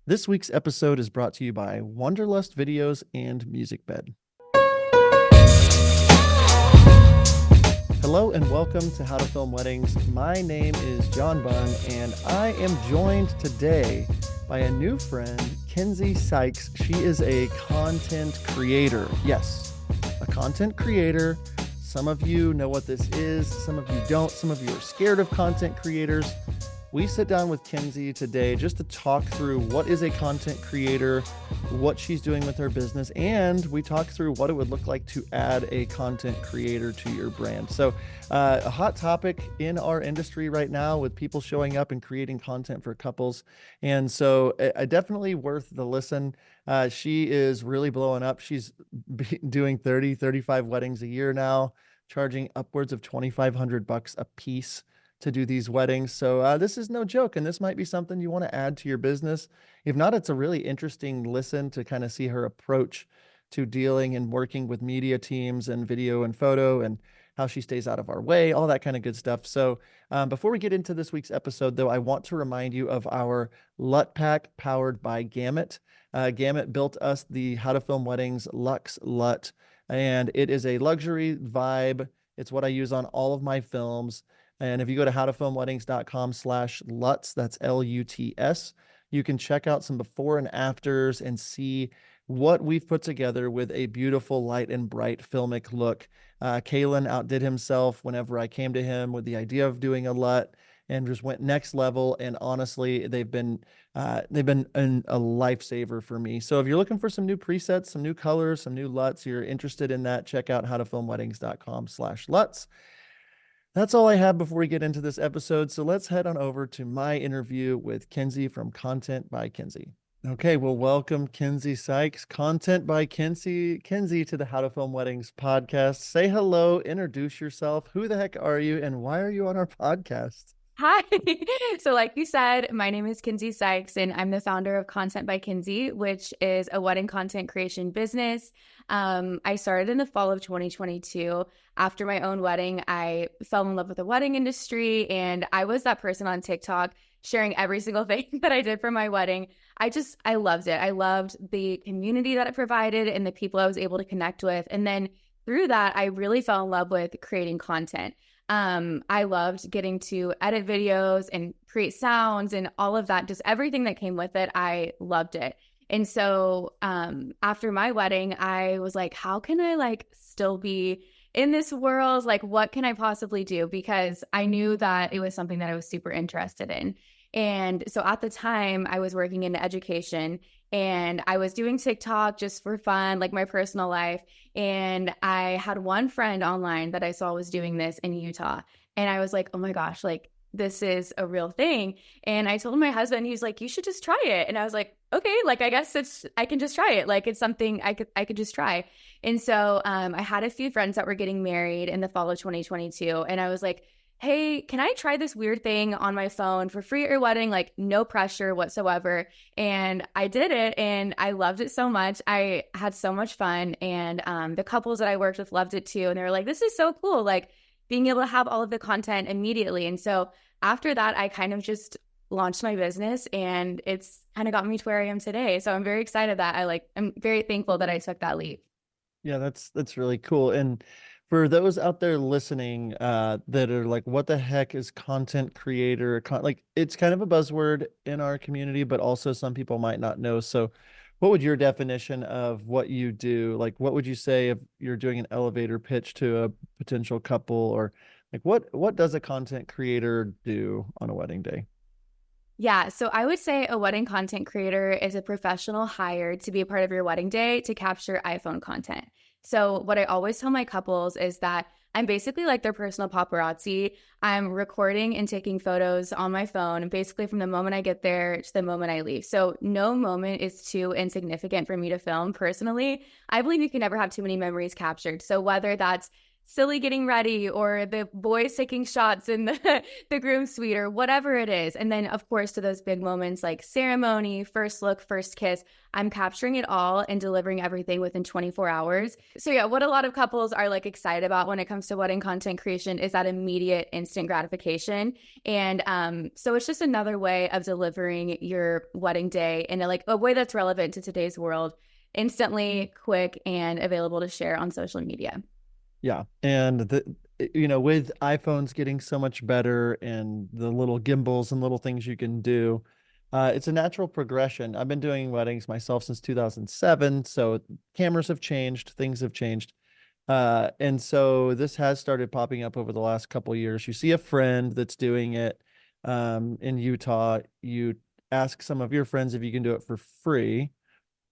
This week's episode is brought to you by Wanderlust Videos and Music Bed. Hello and welcome to How to Film Weddings. My name is John Bunn, and I am joined today by a new friend, Kenzie Sykes. She is a content creator. Yes, a content creator. Some of you know what this is, some of you don't. Some of you are scared of content creators. We sit down with Kenzie today just to talk through what is a content creator, what she's doing with her business, and we talk through what it would look like to add a content creator to your brand. So a hot topic in our industry right now with people showing up and creating content for couples. And so definitely worth the listen. She is really blowing up. She's doing 30, 35 weddings a year now, charging upwards of $2,500 a piece to do these weddings. So this is no joke, and this might be something you want to add to your business. If not, it's a really interesting listen to kind of see her approach to dealing and working with media teams and video and photo, and how she stays out of our way, all that kind of good stuff. So before we get into this week's episode, though, I want to remind you of our LUT Pack powered by Gamut. Gamut built us the How to Film Weddings Luxe LUT, and it is a luxury vibe. It's what I use on all of my films. And if you go to howtofilmweddings.com/LUTS, that's LUTS, you can check out some before and afters and see what we've put together with a beautiful light and bright filmic look. Kalen outdid himself whenever I came to him with the idea of doing a LUT and just went next level. And honestly, they've been a lifesaver for me. So if you're looking for some new presets, some new colors, some new LUTs, you're interested in that, check out howtofilmweddings.com/LUTS. That's all I have before we get into this episode. So let's head on over to my interview with Kenzie from Content by Kenzie. Okay, well, welcome Kenzie Sykes, Content by Kenzie, to the How to Film Weddings podcast. Say hello, introduce yourself. Who the heck are you, and why are you on our podcast? Hi. So like you said, my name is Kenzie Sykes, and I'm the founder of Content by Kenzie, which is a wedding content creation business. I started in the fall of 2022. After my own wedding, I fell in love with the wedding industry, and I was that person on TikTok sharing every single thing that I did for my wedding. I loved it. I loved the community that it provided and the people I was able to connect with. And then through that, I really fell in love with creating content. I loved getting to edit videos and create sounds and all of that, just everything that came with it. I loved it. And so, after my wedding, I was like, how can I still be in this world? Like, what can I possibly do? Because I knew that it was something that I was super interested in. And so at the time I was working in education, and I was doing TikTok just for fun, like my personal life. And I had one friend online that I saw was doing this in Utah. And I was like, oh my gosh, this is a real thing. And I told my husband, he's like, you should just try it. And I was like, okay, I guess I can just try it. It's something I could just try. And so I had a few friends that were getting married in the fall of 2022. And I was like, hey, can I try this weird thing on my phone for free at your wedding? No pressure whatsoever. And I did it, and I loved it so much. I had so much fun. And the couples that I worked with loved it too. And they were like, this is so cool, being able to have all of the content immediately. And so after that, I kind of just launched my business, and it's kind of got me to where I am today. So I'm very excited that I'm very thankful that I took that leap. Yeah, that's really cool. And for those out there listening that are like, what the heck is content creator? It's kind of a buzzword in our community, but also some people might not know. So what would your definition of what you do? What would you say if you're doing an elevator pitch to a potential couple, or what does a content creator do on a wedding day? Yeah, so I would say a wedding content creator is a professional hired to be a part of your wedding day to capture iPhone content. So what I always tell my couples is that I'm basically like their personal paparazzi. I'm recording and taking photos on my phone, basically from the moment I get there to the moment I leave. So no moment is too insignificant for me to film personally. I believe you can never have too many memories captured. So whether that's silly getting ready or the boys taking shots in the groom suite or whatever it is. And then, of course, to those big moments like ceremony, first look, first kiss, I'm capturing it all and delivering everything within 24 hours. So yeah, what a lot of couples are like excited about when it comes to wedding content creation is that immediate instant gratification. And so it's just another way of delivering your wedding day in a way that's relevant to today's world, instantly, quick, and available to share on social media. Yeah. And with iPhones getting so much better and the little gimbals and little things you can do, it's a natural progression. I've been doing weddings myself since 2007. So cameras have changed, things have changed. And so this has started popping up over the last couple of years. You see a friend that's doing it in Utah. You ask some of your friends if you can do it for free.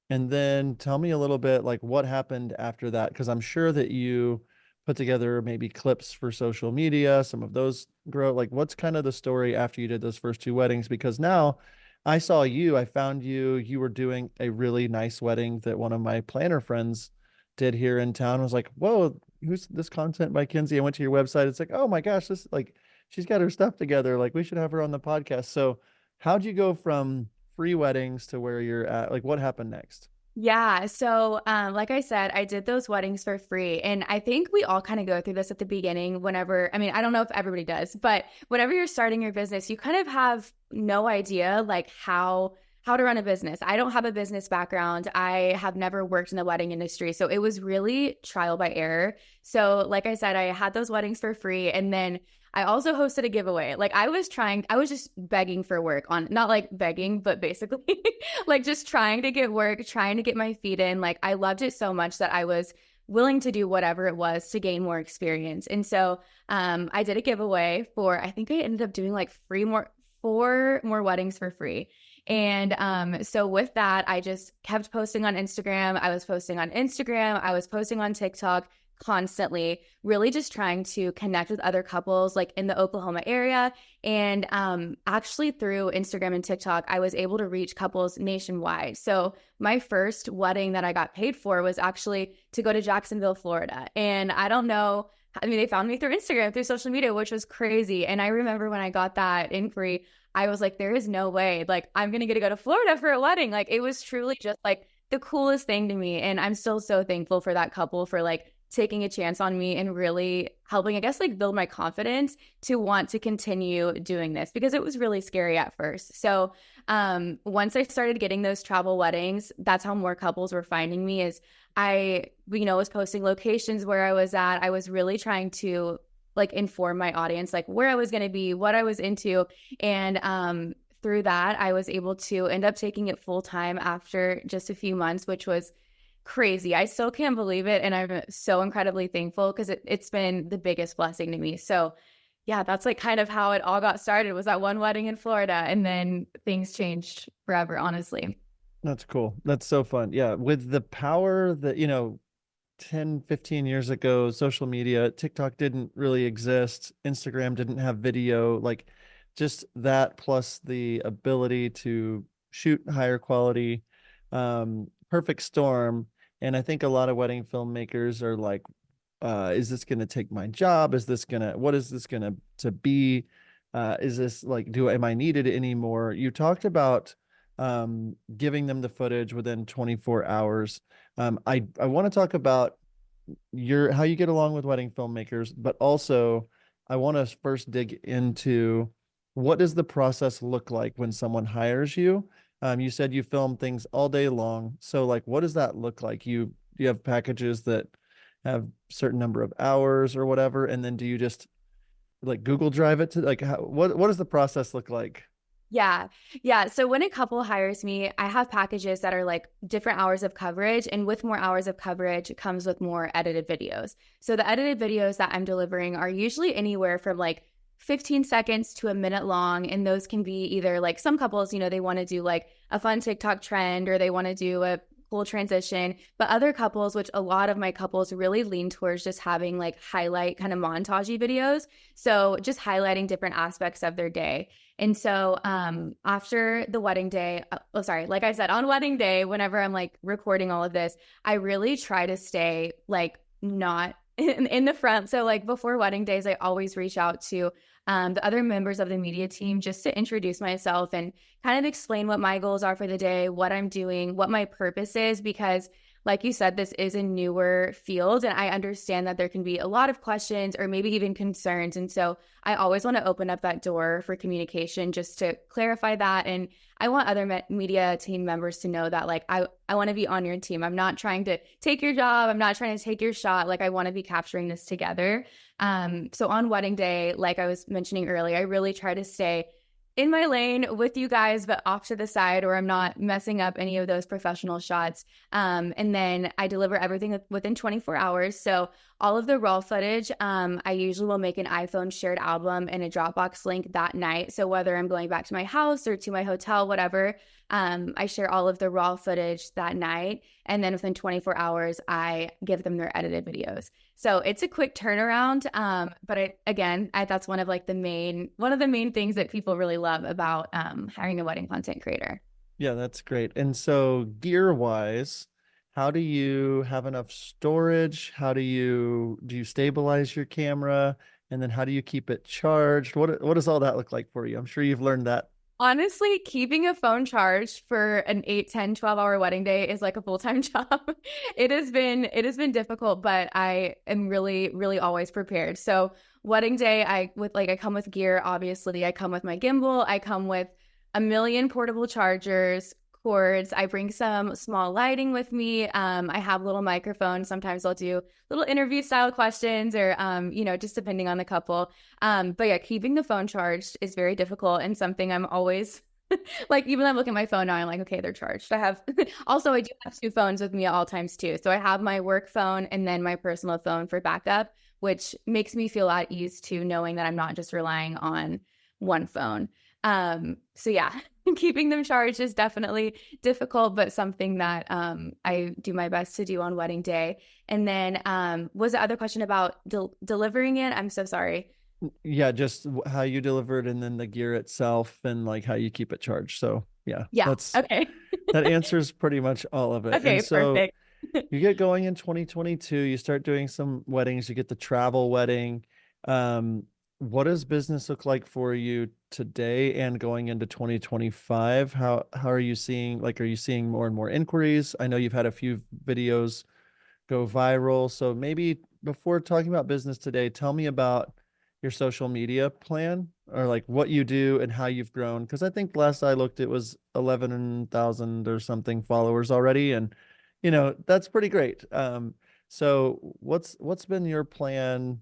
And then tell me a little bit like what happened after that, because I'm sure that you put together maybe clips for social media, some of those grow. Like, what's kind of the story after you did those first two weddings? Because now I found you were doing a really nice wedding that one of my planner friends did here in town. I was like, whoa, who's this content by Kenzie? I went to your website. It's like, oh my gosh, this like she's got her stuff together. Like, we should have her on the podcast. So, how'd you go from free weddings to where you're at? Like, what happened next? Yeah. So, like I said, I did those weddings for free. And I think we all kind of go through this at the beginning whenever, I mean, I don't know if everybody does, but whenever you're starting your business, you kind of have no idea like how to run a business. I don't have a business background. I have never worked in the wedding industry. So it was really trial by error. So, like I said, I had those weddings for free. And then I also hosted a giveaway. Like I was just begging for work on, not like begging, but basically like just trying to get work, trying to get my feet in. Like I loved it so much that I was willing to do whatever it was to gain more experience. And so I did a giveaway for, I think I ended up doing like four more weddings for free. And so with that, I just kept posting on Instagram. I was posting on Instagram. I was posting on TikTok constantly, really just trying to connect with other couples like in the Oklahoma area. And actually through Instagram and TikTok, I was able to reach couples nationwide. So my first wedding that I got paid for was actually to go to Jacksonville, Florida. And I don't know, I mean, they found me through Instagram, through social media, which was crazy. And I remember when I got that inquiry, I was like, there is no way, like, I'm going to get to go to Florida for a wedding. Like, it was truly just like the coolest thing to me. And I'm still so thankful for that couple for like taking a chance on me and really helping, I guess, like build my confidence to want to continue doing this because it was really scary at first. So once I started getting those travel weddings, that's how more couples were finding me is I, was posting locations where I was at. I was really trying to like inform my audience, like where I was going to be, what I was into. And through that, I was able to end up taking it full time after just a few months, which was crazy. I still can't believe it. And I'm so incredibly thankful because it's been the biggest blessing to me. So yeah, that's like kind of how it all got started was that one wedding in Florida. And then things changed forever, honestly. That's cool. That's so fun. Yeah. With the power that, 10, 15 years ago, social media, TikTok didn't really exist. Instagram didn't have video, like just that plus the ability to shoot higher quality, perfect storm. And I think a lot of wedding filmmakers are like, is this going to take my job? What is this going to be? Is this like, am I needed anymore? You talked about giving them the footage within 24 hours. I want to talk about how you get along with wedding filmmakers, but also I want to first dig into what does the process look like when someone hires you? You said you film things all day long. So like, what does that look like? You have packages that have certain number of hours or whatever, and then do you just like Google Drive it to like what does the process look like? Yeah. Yeah. So when a couple hires me, I have packages that are like different hours of coverage. And with more hours of coverage comes with more edited videos. So the edited videos that I'm delivering are usually anywhere from like 15 seconds to a minute long. And those can be either like some couples, they want to do like a fun TikTok trend or they want to do a cool transition. But other couples, which a lot of my couples really lean towards just having like highlight kind of montagey videos. So just highlighting different aspects of their day. And so after the wedding day, like I said, on wedding day, whenever I'm like recording all of this, I really try to stay like not in the front. So like before wedding days, I always reach out to the other members of the media team just to introduce myself and kind of explain what my goals are for the day, what I'm doing, what my purpose is, because like you said, this is a newer field and I understand that there can be a lot of questions or maybe even concerns. And so I always want to open up that door for communication just to clarify that. And I want other media team members to know that like I want to be on your team. I'm not trying to take your job. I'm not trying to take your shot. Like I want to be capturing this together. So on wedding day, like I was mentioning earlier, I really try to stay in my lane with you guys, but off to the side, or I'm not messing up any of those professional shots. And then I deliver everything within 24 hours. So all of the raw footage, I usually will make an iPhone shared album and a Dropbox link that night. So whether I'm going back to my house or to my hotel, whatever, I share all of the raw footage that night. And then within 24 hours, I give them their edited videos. So it's a quick turnaround. But that's one of the main things that people really love about hiring a wedding content creator. Yeah, that's great. And so gear wise, how do you have enough storage? How do you stabilize your camera? And then how do you keep it charged? What does all that look like for you? I'm sure you've learned that. Honestly, keeping a phone charged for an 8, 10, 12-hour wedding day is like a full-time job. It has been difficult, but I am really, really always prepared. So wedding day, I come with gear, obviously. I come with my gimbal. I come with a million portable chargers, cords. I bring some small lighting with me. I have little microphones. Sometimes I'll do little interview style questions or, just depending on the couple. But yeah, keeping the phone charged is very difficult and something I'm always like, even when I look at my phone now, I'm like, okay, they're charged. I do have two phones with me at all times too. So I have my work phone and then my personal phone for backup, which makes me feel at ease too, knowing that I'm not just relying on one phone. So yeah, keeping them charged is definitely difficult, but something that I do my best to do on wedding day. And then was the other question about delivering it? I'm so sorry. Yeah, just how you deliver it and then the gear itself and like how you keep it charged. So yeah, Yeah. Okay. that answers pretty much all of it. And Okay, so perfect. you get going in 2022, you start doing some weddings, you get the travel wedding. Um, what does business look like for you today and going into 2025? How are you seeing, are you seeing more and more inquiries? I know you've had a few videos go viral. So maybe before talking about business today, tell me about your social media plan or like what you do and how you've grown. Cause I think last I looked, it was 11,000 or something followers already. And, that's pretty great. So what's been your plan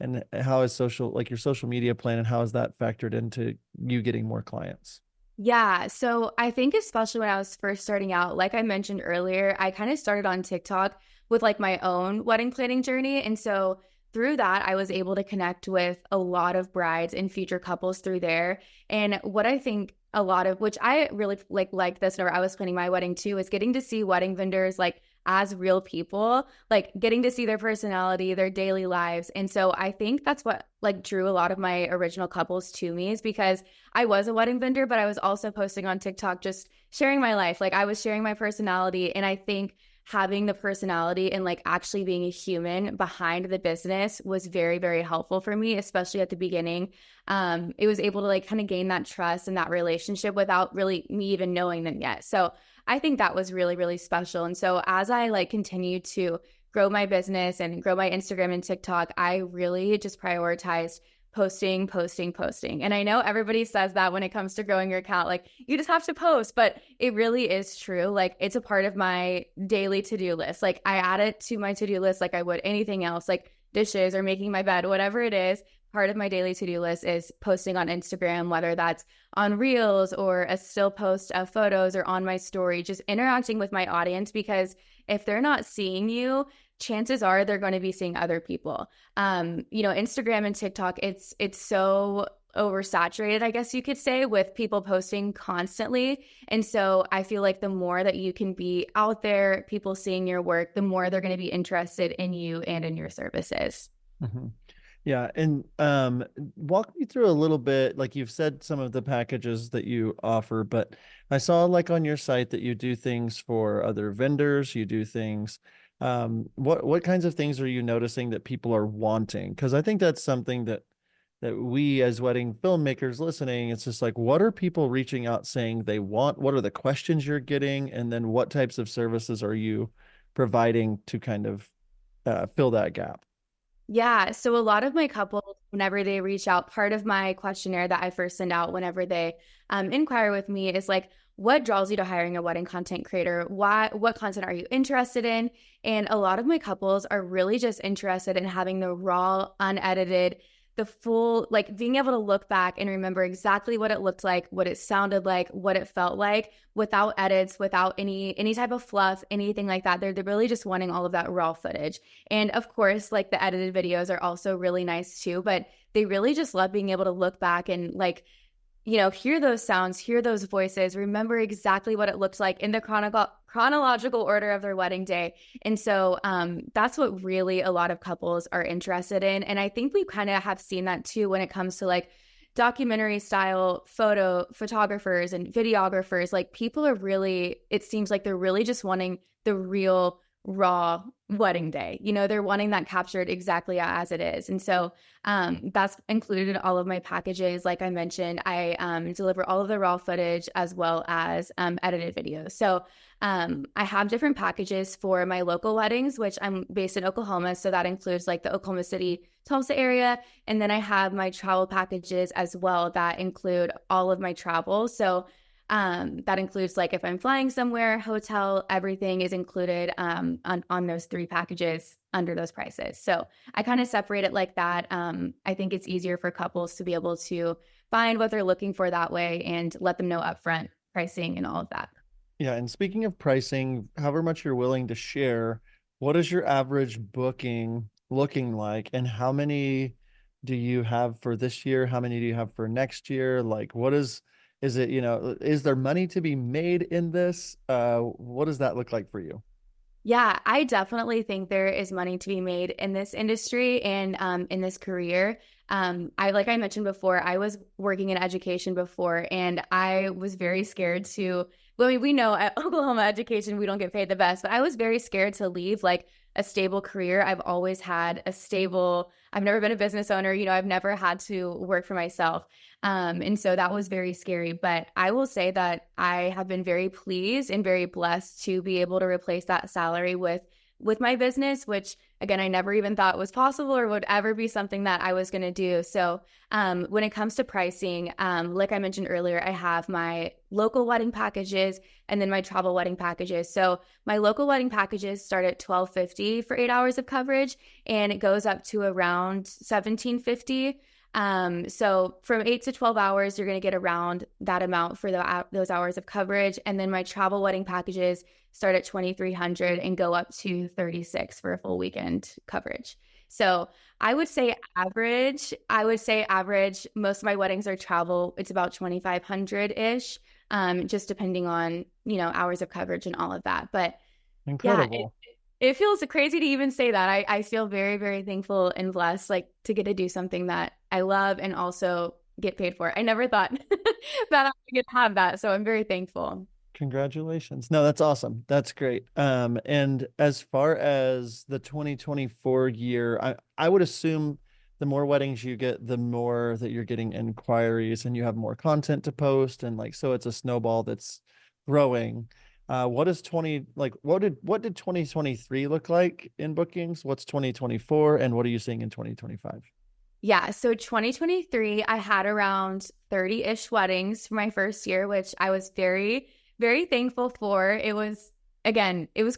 and how is your social media plan and how is that factored into you getting more clients? Yeah, so I think especially when I was first starting out, like I mentioned earlier, I kind of started on TikTok with like my own wedding planning journey. And so through that, I was able to connect with a lot of brides and future couples through there. And what I think a lot of, which I really like this whenever I was planning my wedding too, is getting to see wedding vendors like as real people, like getting to see their personality, their daily lives. And so I think that's what like drew a lot of my original couples to me, is because I was a wedding vendor, but I was also posting on TikTok, just sharing my life. Like I was sharing my personality. And I think having the personality and like actually being a human behind the business was very, very helpful for me, especially at the beginning. It was able to like kind of gain that trust and that relationship without really me even knowing them yet. So I think that was really, really special. And so as I like continue to grow my business and grow my Instagram and TikTok, I really just prioritized posting, posting, posting. And I know everybody says that when it comes to growing your account, like you just have to post, but it really is true. Like it's a part of my daily to-do list. Like I add it to my to-do list like I would anything else, like dishes or making my bed, whatever it is. Part of my daily to-do list is posting on Instagram, whether that's on Reels or a still post of photos or on my story, just interacting with my audience, because if they're not seeing you, chances are they're going to be seeing other people. Instagram and TikTok, it's so oversaturated, I guess you could say, with people posting constantly. And so I feel like the more that you can be out there, people seeing your work, the more they're going to be interested in you and in your services. Mm-hmm. Yeah. And walk me through a little bit, like you've said some of the packages that you offer, but I saw like on your site that you do things for other vendors, you do things What kinds of things are you noticing that people are wanting? Because I think that's something that we as wedding filmmakers listening, it's just like, what are people reaching out saying they want? What are the questions you're getting? And then what types of services are you providing to kind of fill that gap? Yeah, so a lot of my couples, whenever they reach out, part of my questionnaire that I first send out whenever they inquire with me is like, what draws you to hiring a wedding content creator? What content are you interested in? And a lot of my couples are really just interested in having the raw, unedited, the full, like being able to look back and remember exactly what it looked like, what it sounded like, what it felt like, without edits, without any type of fluff, anything like that. They're really just wanting all of that raw footage. And of course, like the edited videos are also really nice too, but they really just love being able to look back and like, hear those sounds, hear those voices, remember exactly what it looked like in the chronological order of their wedding day. And so that's what really a lot of couples are interested in. And I think we kind of have seen that too when it comes to like documentary style photographers and videographers. Like people are really, it seems like they're really just wanting the real raw wedding day. They're wanting that captured exactly as it is. And so that's included in all of my packages. Like I mentioned, I deliver all of the raw footage as well as edited videos. So I have different packages for my local weddings, which I'm based in Oklahoma. So that includes like the Oklahoma City, Tulsa area. And then I have my travel packages as well that include all of my travel. So that includes like if I'm flying somewhere, hotel, everything is included on those three packages under those prices. So I kind of separate it like that. I think it's easier for couples to be able to find what they're looking for that way and let them know upfront pricing and all of that. Yeah, and speaking of pricing, however much you're willing to share, what is your average booking looking like, and how many do you have for this year? How many do you have for next year? Like, is it, is there money to be made in this? What does that look like for you? Yeah, I definitely think there is money to be made in this industry and in this career. Like I mentioned before, I was working in education before, and I was very scared to. Well, I mean, we know at Oklahoma education we don't get paid the best, but I was very scared to leave like a stable career. I've always had a stable. I've never been a business owner. I've never had to work for myself. And so that was very scary. But I will say that I have been very pleased and very blessed to be able to replace that salary with my business, which again, I never even thought was possible or would ever be something that I was going to do. So when it comes to pricing, like I mentioned earlier, I have my local wedding packages and then my travel wedding packages. So my local wedding packages start at $12.50 for 8 hours of coverage, and it goes up to around $17.50. So from 8 to 12 hours, you're going to get around that amount for those hours of coverage. And then my travel wedding packages start at 2,300 and go up to 36 for a full weekend coverage. So I would say average, most of my weddings are travel. It's about 2,500 ish, just depending on, hours of coverage and all of that. But yeah, Incredible. it feels crazy to even say that. I feel very, very thankful and blessed, like to get to do something that I love and also get paid for. I never thought that I would get to have that. So I'm very thankful. Congratulations. No, that's awesome. That's great. And as far as the 2024 year, I would assume the more weddings you get, the more that you're getting inquiries and you have more content to post. And like, so it's a snowball that's growing. What is 20, like, what did 2023 look like in bookings? What's 2024? And what are you seeing in 2025? Yeah. So 2023, I had around 30-ish weddings for my first year, which I was very, very thankful for. It was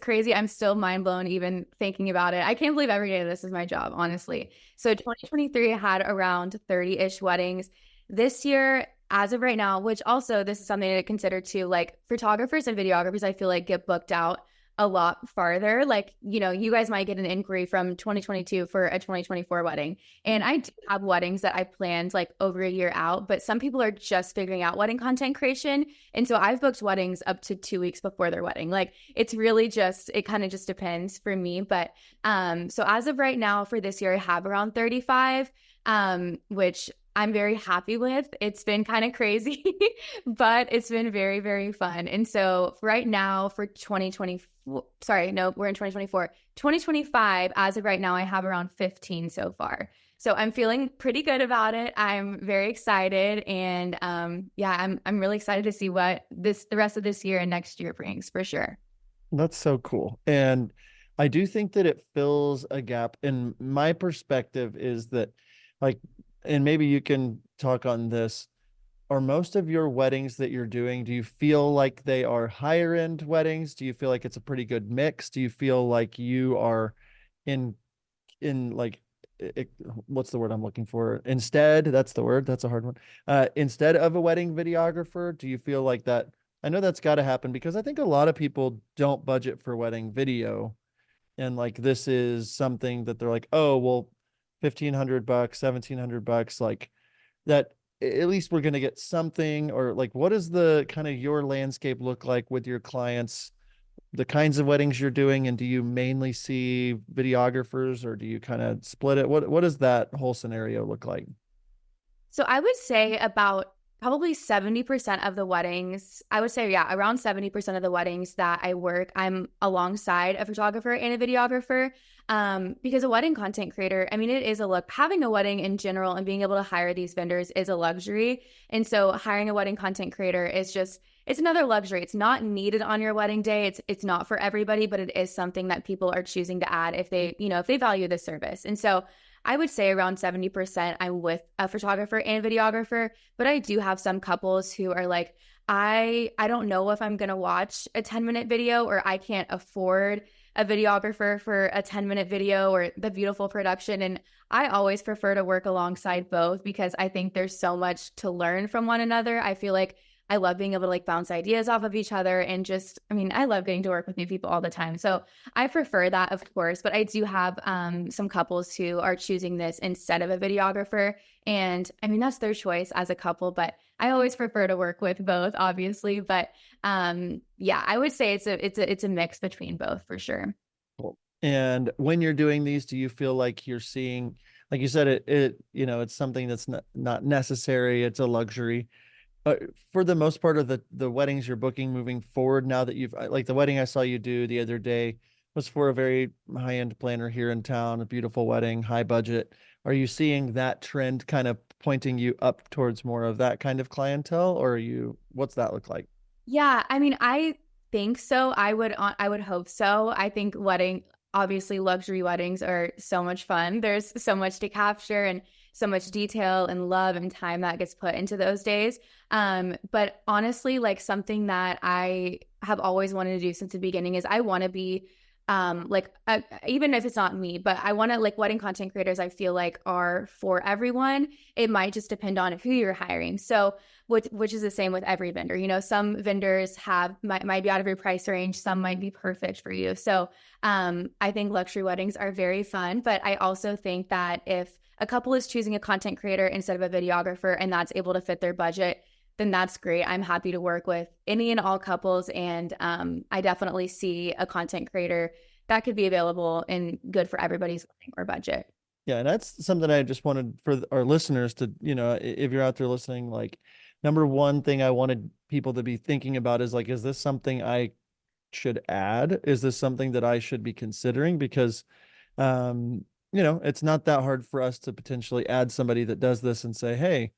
crazy. I'm still mind blown even thinking about it. I can't believe every day this is my job, honestly. So 2023, I had around 30-ish weddings. This year, as of right now, which also this is something to consider too, like photographers and videographers, I feel like get booked out a lot farther. Like, you guys might get an inquiry from 2022 for a 2024 wedding. And I do have weddings that I planned like over a year out, but some people are just figuring out wedding content creation. And so I've booked weddings up to 2 weeks before their wedding. Like it's really it kind of just depends for me. But so as of right now for this year, I have around 35, which I'm very happy with. It's been kind of crazy, but it's been very, very fun. And so right now for 2024, sorry, no, we're in 2024, 2025, as of right now, I have around 15 so far. So I'm feeling pretty good about it. I'm very excited. And yeah, I'm really excited to see what the rest of this year and next year brings for sure. That's so cool. And I do think that it fills a gap. In my perspective is that like, and maybe you can talk on this, are most of your weddings that you're doing, do you feel like they are higher end weddings? Do you feel like it's a pretty good mix? Do you feel like you are in like what's the word I'm looking for? Instead, that's the word. That's a hard one. Instead of a wedding videographer, do you feel like that? I know that's got to happen because I think a lot of people don't budget for wedding video, and like this is something that they're like, oh well, $1,500, $1,700, like that. At least we're going to get something, or like, what does the kind of your landscape look like with your clients, the kinds of weddings you're doing, and do you mainly see videographers or do you kind of split it? What does that whole scenario look like? So I would say about probably 70% of the weddings, I would say, yeah, around 70% of the weddings that I work, I'm alongside a photographer and a videographer. Because a wedding content creator, I mean, it is a look. Having a wedding in general and being able to hire these vendors is a luxury. And so hiring a wedding content creator is just, it's another luxury. It's not needed on your wedding day. It's not for everybody, but it is something that people are choosing to add if they, if they value the service. And so I would say around 70% I'm with a photographer and videographer, but I do have some couples who are like, I don't know if I'm going to watch a 10-minute video, or I can't afford a videographer for a 10-minute video or the beautiful production. And I always prefer to work alongside both because I think there's so much to learn from one another. I feel like I love being able to like bounce ideas off of each other and just, I mean, I love getting to work with new people all the time. So I prefer that, of course, but I do have some couples who are choosing this instead of a videographer. And I mean, that's their choice as a couple, but I always prefer to work with both, obviously. But yeah, I would say it's a mix between both for sure. Cool. And when you're doing these, do you feel like you're seeing, like you said, it's something that's not necessary. It's a luxury. For the most part of the weddings you're booking moving forward, now that you've like the wedding I saw you do the other day was for a very high-end planner here in town, a beautiful wedding, high budget. Are you seeing that trend kind of pointing you up towards more of that kind of clientele, or what's that look like? Yeah, I mean, I think so. I would hope so. I think obviously luxury weddings are so much fun. There's so much to capture and so much detail and love and time that gets put into those days. But honestly, like something that I have always wanted to do since the beginning is I want to be even if it's not me, but I want to like wedding content creators, I feel like are for everyone. It might just depend on who you're hiring. So which is the same with every vendor. Some vendors might be out of your price range. Some might be perfect for you. So I think luxury weddings are very fun, but I also think that if a couple is choosing a content creator instead of a videographer and that's able to fit their budget, then that's great. I'm happy to work with any and all couples. And I definitely see a content creator that could be available and good for everybody's wedding or budget. Yeah, and that's something I just wanted for our listeners to, if you're out there listening, like number one thing I wanted people to be thinking about is like, is this something I should add? Is this something that I should be considering? Because, it's not that hard for us to potentially add somebody that does this and say, hey,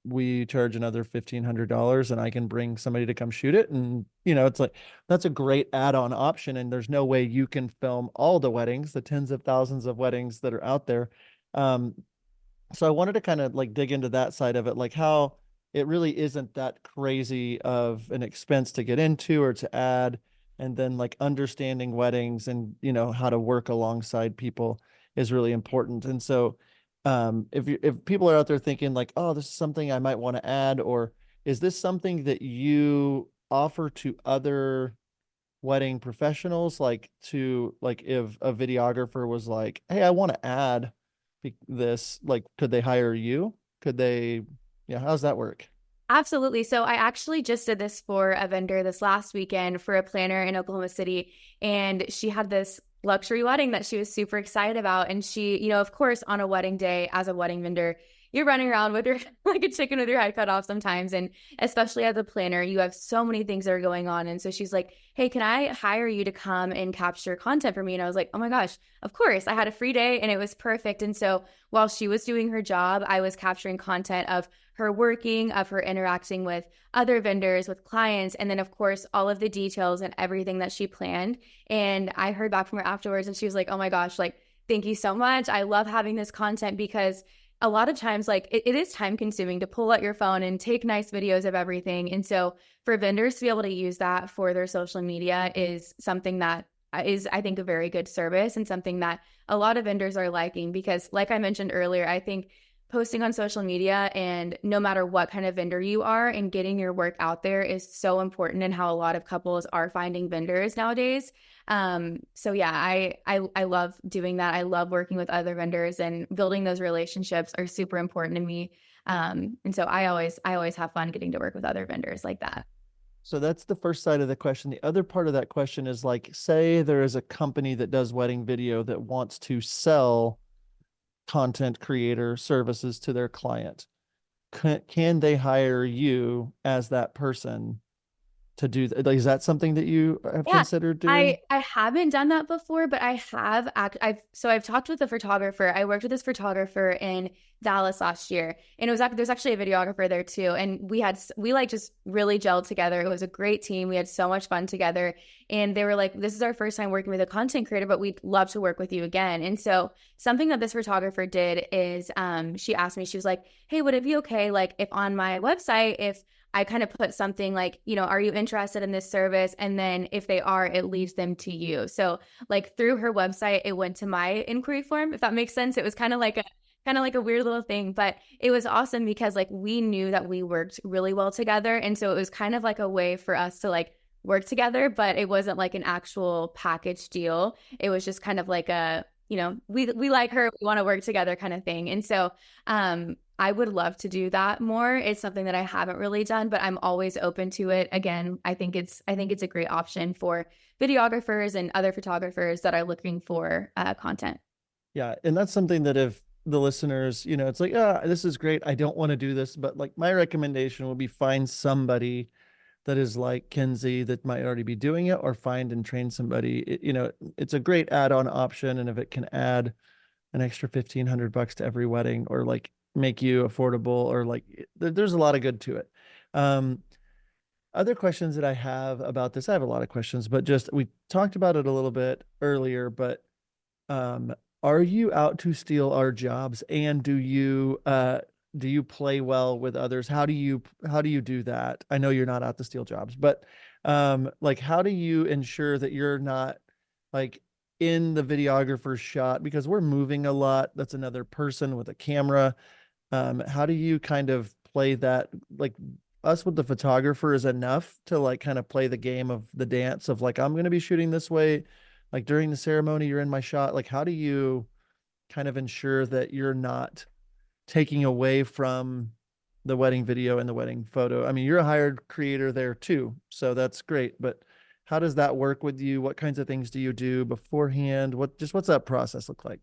we charge another $1,500 and I can bring somebody to come shoot it. And, it's like, that's a great add-on option. And there's no way you can film all the weddings, the tens of thousands of weddings that are out there. So I wanted to kind of like dig into that side of it, like how it really isn't that crazy of an expense to get into or to add. And then like understanding weddings and, how to work alongside people is really important. And so if people are out there thinking like, oh, this is something I might want to add, or is this something that you offer to other wedding professionals, like if a videographer was like, hey, I want to add this, like, could they hire you? Yeah, how's that work? Absolutely. So I actually just did this for a vendor this last weekend for a planner in Oklahoma City. And she had this luxury wedding that she was super excited about. And she, of course, on a wedding day as a wedding vendor, you're running around with your like a chicken with your head cut off sometimes. And especially as a planner, you have so many things that are going on. And so she's like, hey, can I hire you to come and capture content for me? And I was like, oh my gosh, of course. I had a free day and it was perfect. And so while she was doing her job, I was capturing content of her working, of her interacting with other vendors, with clients, and then of course all of the details and everything that she planned. And I heard back from her afterwards and she was like, oh my gosh, like, thank you so much. I love having this content because a lot of times, like, it is time consuming to pull out your phone and take nice videos of everything. And so for vendors to be able to use that for their social media is something that is, I think, a very good service and something that a lot of vendors are liking because, like I mentioned earlier, I think posting on social media and no matter what kind of vendor you are and getting your work out there is so important in how a lot of couples are finding vendors nowadays. So yeah, I love doing that. I love working with other vendors and building those relationships are super important to me. And so I always have fun getting to work with other vendors like that. So that's the first side of the question. The other part of that question is like, say there is a company that does wedding video that wants to sell content creator services to their client. Can they hire you as that person to do that? Is that something that you have Yeah, considered doing? I haven't done that before, but I have I've talked with a photographer. I worked with this photographer in Dallas last year, and it was there's actually a videographer there too. And we like just really gelled together. It was a great team. We had so much fun together. And they were like, "This is our first time working with a content creator, but we'd love to work with you again." And so something that this photographer did is she asked me, she was like, "Hey, would it be okay like if on my website if I kind of put something like, you know, are you interested in this service?" And then if they are, it leads them to you. So like through her website, it went to my inquiry form, if that makes sense. It was kind of like a weird little thing, but it was awesome because like we knew that we worked really well together. And so it was kind of like a way for us to like work together, but it wasn't like an actual package deal. It was just kind of like a, you know, we like her, we want to work together kind of thing. And so I would love to do that more. It's something that I haven't really done, but I'm always open to it. Again, I think it's a great option for videographers and other photographers that are looking for content. Yeah. And that's something that if the listeners, you know, it's like, this is great. I don't want to do this, but like my recommendation would be find somebody that is like Kenzie that might already be doing it, or find and train somebody. You know, it's a great add-on option. And if it can add an extra $1,500 to every wedding, or like make you affordable, or like there's a lot of good to it. Other questions that I have about this, I have a lot of questions, but just we talked about it a little bit earlier, but are you out to steal our jobs? And do you play well with others? How do you do that? I know you're not out to steal jobs, but like how do you ensure that you're not like in the videographer's shot, because we're moving a lot? That's another person with a camera. How do you kind of play that? Like us with the photographer is enough to like kind of play the game of the dance of like, I'm going to be shooting this way. Like during the ceremony, you're in my shot. Like, how do you kind of ensure that you're not taking away from the wedding video and the wedding photo? I mean, you're a hired creator there too, so that's great. But how does that work with you? What kinds of things do you do beforehand? What's that process look like?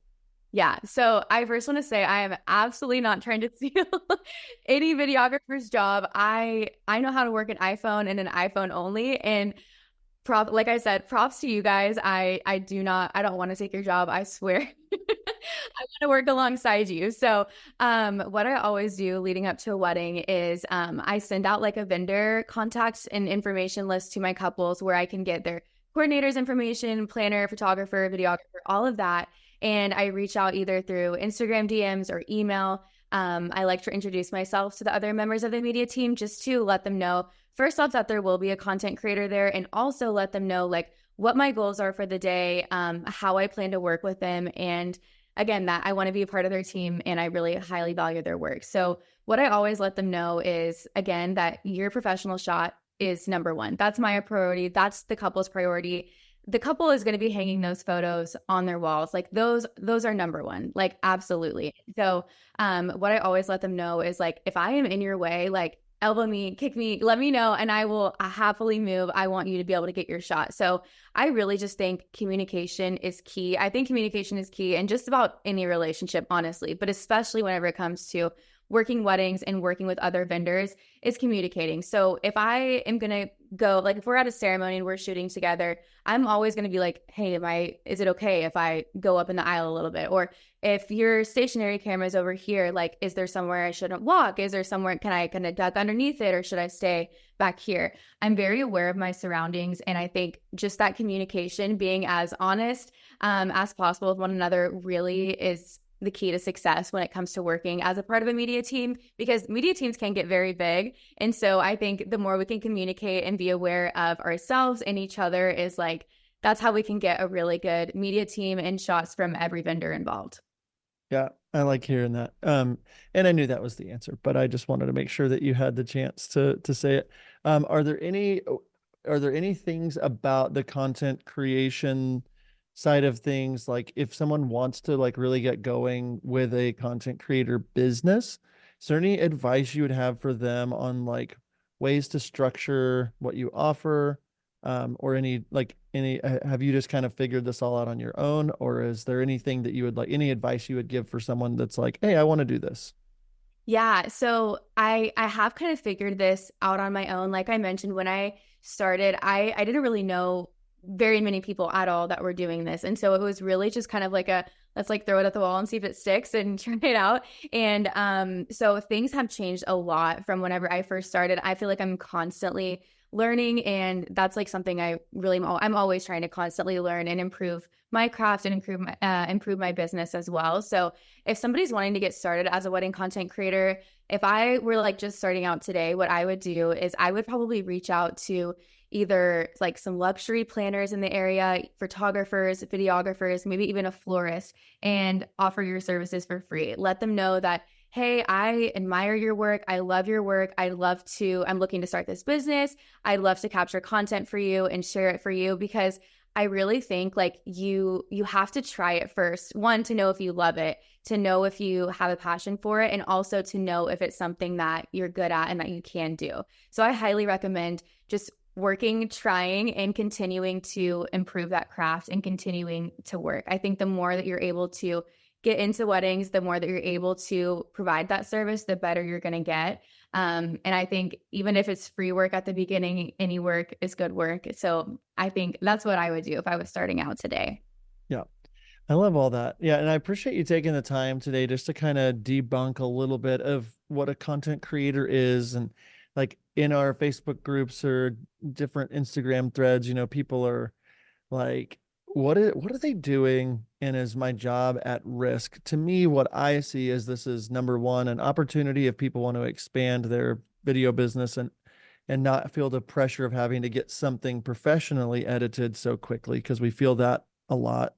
Yeah. So I first want to say I am absolutely not trying to steal any videographer's job. I know how to work an iPhone and an iPhone only. And like I said, props to you guys. I don't want to take your job. I swear. I want to work alongside you. So what I always do leading up to a wedding is I send out like a vendor contact and information list to my couples where I can get their coordinator's information, planner, photographer, videographer, all of that. And I reach out either through Instagram DMs or email. I like to introduce myself to the other members of the media team just to let them know, first off, that there will be a content creator there, and also let them know like what my goals are for the day, how I plan to work with them, and again, that I want to be a part of their team and I really highly value their work. So what I always let them know is, again, that your professional shot is number one. That's my priority. That's the couple's priority. The couple is going to be hanging those photos on their walls. Like those are number one, like absolutely. So what I always let them know is like, if I am in your way, like elbow me, kick me, let me know, and I will happily move. I want you to be able to get your shot. So I really just think communication is key. I think communication is key in just about any relationship, honestly, but especially whenever it comes to working weddings and working with other vendors is communicating. So if I am going to go, like if we're at a ceremony and we're shooting together, I'm always going to be like, hey, is it okay if I go up in the aisle a little bit? Or if your stationary camera is over here, like, is there somewhere I shouldn't walk? Is there somewhere, can I kind of duck underneath it, or should I stay back here? I'm very aware of my surroundings. And I think just that communication, being as honest as possible with one another, really is the key to success when it comes to working as a part of a media team, because media teams can get very big. And so I think the more we can communicate and be aware of ourselves and each other is like, that's how we can get a really good media team and shots from every vendor involved. Yeah, I like hearing that. And I knew that was the answer, but I just wanted to make sure that you had the chance to say it. Are there any things about the content creation side of things, like if someone wants to like really get going with a content creator business, is there any advice you would have for them on like ways to structure what you offer? Or have you just kind of figured this all out on your own, or is there anything that you would like, any advice you would give for someone that's like, hey, I want to do this? Yeah, so I have kind of figured this out on my own. Like I mentioned, when I started, I didn't really know very many people at all that were doing this. And so it was really just kind of like a let's like throw it at the wall and see if it sticks and try it out. And so things have changed a lot from whenever I first started. I feel like I'm constantly learning, and that's like something I'm always trying to constantly learn and improve my craft and improve my business as well. So if somebody's wanting to get started as a wedding content creator, if I were like just starting out today, what I would do is I would probably reach out to either like some luxury planners in the area, photographers, videographers, maybe even a florist, and offer your services for free. Let them know that, hey, I admire your work. I love your work. I'm looking to start this business. I'd love to capture content for you and share it for you, because I really think like you have to try it first. One, to know if you love it, to know if you have a passion for it, and also to know if it's something that you're good at and that you can do. So I highly recommend just working, trying, and continuing to improve that craft and continuing to work. I think the more that you're able to get into weddings, the more that you're able to provide that service, the better you're going to get. And I think even if it's free work at the beginning, any work is good work. So I think that's what I would do if I was starting out today. Yeah. I love all that. Yeah. And I appreciate you taking the time today just to kind of debunk a little bit of what a content creator is. And like in our Facebook groups or different Instagram threads, people are like, what are they doing? And is my job at risk? To me, what I see is this is number one, an opportunity if people want to expand their video business and not feel the pressure of having to get something professionally edited so quickly, because we feel that a lot.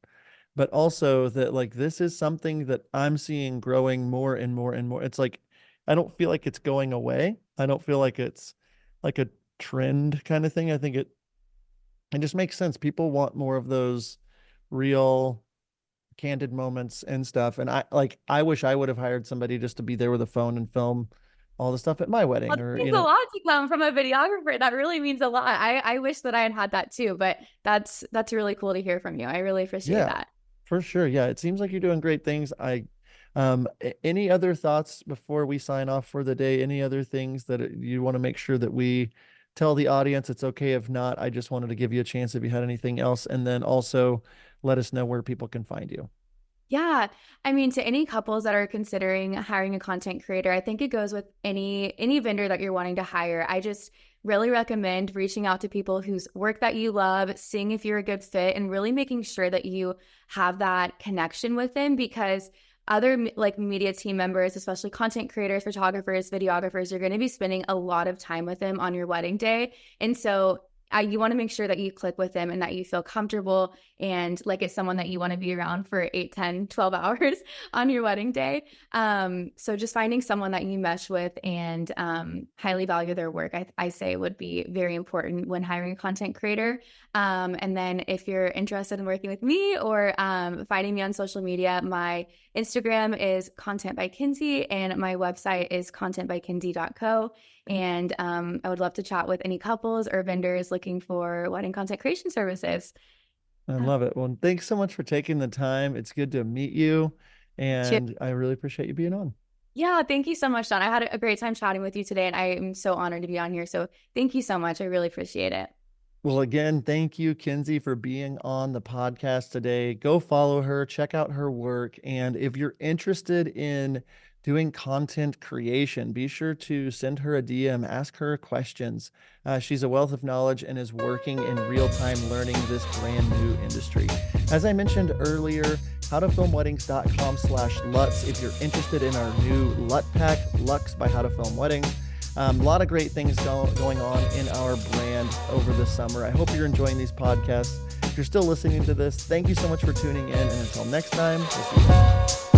But also that like this is something that I'm seeing growing more and more and more. It's like I don't feel like it's going away. I don't feel like it's like a trend kind of thing. I think it just makes sense. People want more of those real candid moments and stuff. And I wish I would have hired somebody just to be there with a phone and film all the stuff at my Well, wedding, it or, means a lot to come from a videographer. That really means a lot. I wish that I had had that too, but that's really cool to hear from you. I really appreciate yeah, that. for sure. Yeah. It seems like you're doing great things. Any other thoughts before we sign off for the day? Any other things that you want to make sure that we tell the audience? It's okay if not. I just wanted to give you a chance if you had anything else, and then also let us know where people can find you. Yeah. I mean, to any couples that are considering hiring a content creator, I think it goes with any vendor that you're wanting to hire. I just really recommend reaching out to people whose work that you love, seeing if you're a good fit, and really making sure that you have that connection with them, because other like media team members, especially content creators, photographers, videographers, you're going to be spending a lot of time with them on your wedding day. And so you want to make sure that you click with them and that you feel comfortable and like it's someone that you want to be around for 8, 10, 12 hours on your wedding day. So just finding someone that you mesh with and highly value their work, I say would be very important when hiring a content creator. And then if you're interested in working with me or finding me on social media, my Instagram is Content by Kenzie and my website is contentbykenzie.co. And I would love to chat with any couples or vendors looking for wedding content creation services. I love it. Well, thanks so much for taking the time. It's good to meet you, Cheers. and I really appreciate you being on. Yeah, thank you so much, Don. I had a great time chatting with you today, and I am so honored to be on here. So thank you so much. I really appreciate it. Well, again, thank you, Kenzie, for being on the podcast today. Go follow her, check out her work. And if you're interested in doing content creation, be sure to send her a DM, ask her questions. She's a wealth of knowledge and is working in real time learning this brand new industry. As I mentioned earlier, howtofilmweddings.com/Lutz if you're interested in our new LUT pack, Lux by How to Film Weddings. A lot of great things going on in our brand over the summer. I hope you're enjoying these podcasts. If you're still listening to this, thank you so much for tuning in. And until next time, we'll see you.